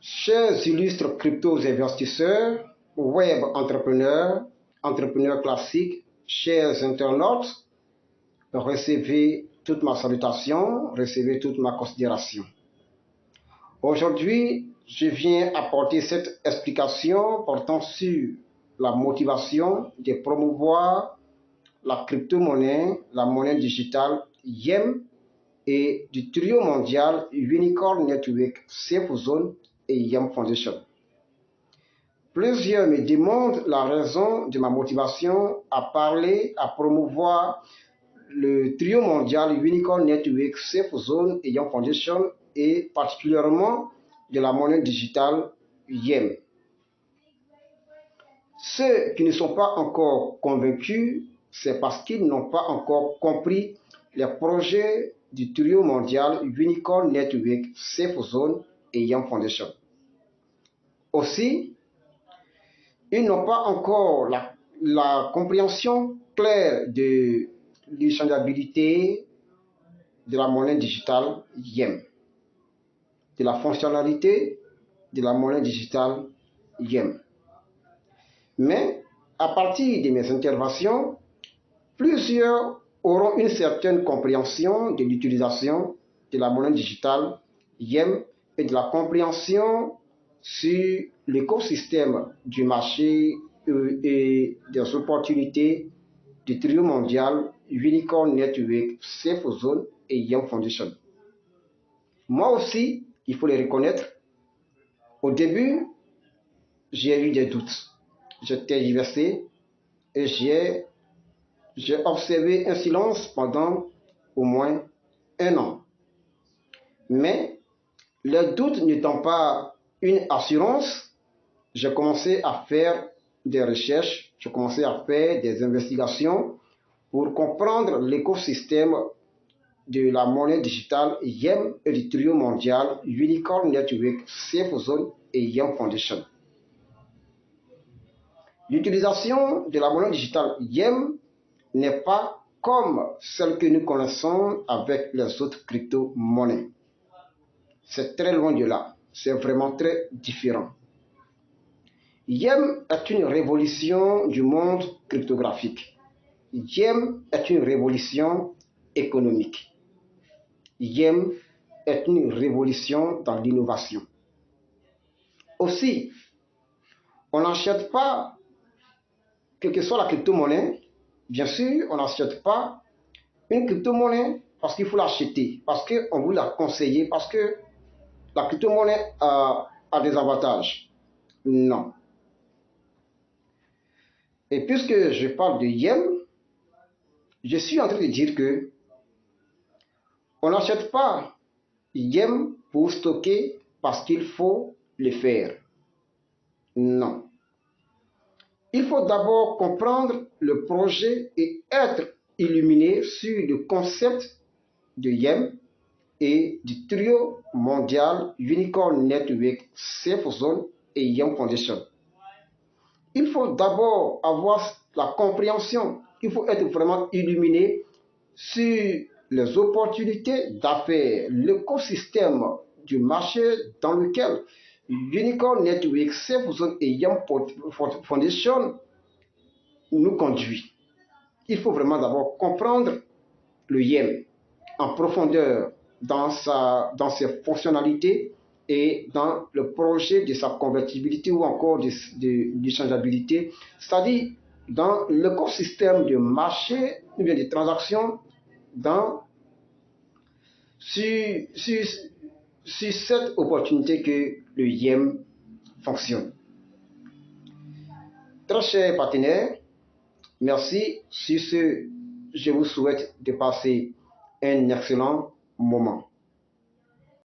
Chers illustres crypto-investisseurs, web entrepreneurs, entrepreneurs classiques, chers internautes, recevez toute ma salutation, recevez toute ma considération. Aujourd'hui, je viens apporter cette explication portant sur la motivation de promouvoir la crypto-monnaie, la monnaie digitale YEM et du trio mondial Unicorn Network, Safe-Zone et YEM Foundation. Plusieurs me demandent la raison de ma motivation à parler, à promouvoir le trio mondial Unicorn Network, Safe-Zone et YEM Foundation et particulièrement de la monnaie digitale YEM. Ceux qui ne sont pas encore convaincus, c'est parce qu'ils n'ont pas encore compris les projets du trio mondial Unicorn Network, Safe-Zone et YEM Foundation. Aussi, ils n'ont pas encore la compréhension claire de l'échangeabilité de la monnaie digitale YEM, de la fonctionnalité de la monnaie digitale YEM. Mais à partir de mes interventions, plusieurs auront une certaine compréhension de l'utilisation de la monnaie digitale YEM et de la compréhension sur l'écosystème du marché et des opportunités du trio mondial Unicorn Network, Safe-Zone et YEM Foundation. Moi aussi, il faut les reconnaître, au début, j'ai eu des doutes. J'étais tergiversé et j'ai observé un silence pendant au moins un an. Mais le doute n'étant pas une assurance, j'ai commencé à faire des recherches, j'ai commencé à faire des investigations pour comprendre l'écosystème de la monnaie digitale YEM et du trio mondial Unicorn Network, Safe-Zone et YEM Foundation. L'utilisation de la monnaie digitale YEM n'est pas comme celle que nous connaissons avec les autres crypto-monnaies. C'est très loin de là. C'est vraiment très différent. YEM est une révolution du monde cryptographique. YEM est une révolution économique. YEM est une révolution dans l'innovation. Aussi, on n'achète pas, quelle que soit la crypto-monnaie, bien sûr, on n'achète pas une crypto-monnaie parce qu'il faut l'acheter, parce qu'on vous l'a conseillé, parce que la crypto-monnaie a des avantages. Non. Et puisque je parle de YEM, je suis en train de dire que on n'achète pas YEM pour stocker parce qu'il faut le faire. Non. Il faut d'abord comprendre le projet et être illuminé sur le concept de YEM et du trio mondial Unicorn Network, Safe-Zone et YEM Foundation. Il faut d'abord avoir la compréhension, il faut être vraiment illuminé sur les opportunités d'affaires, l'écosystème du marché dans lequel Unicorn Network, Safe-Zone et YEM Foundation nous conduit. Il faut vraiment d'abord comprendre le YEM en profondeur dans ses fonctionnalités et dans le projet de sa convertibilité ou encore de l'échangeabilité, c'est-à-dire dans l'écosystème de marché ou bien de transactions sur cette opportunité que le YEM fonctionne. Très chers partenaires, merci. Sur ce, je vous souhaite de passer un excellent moment.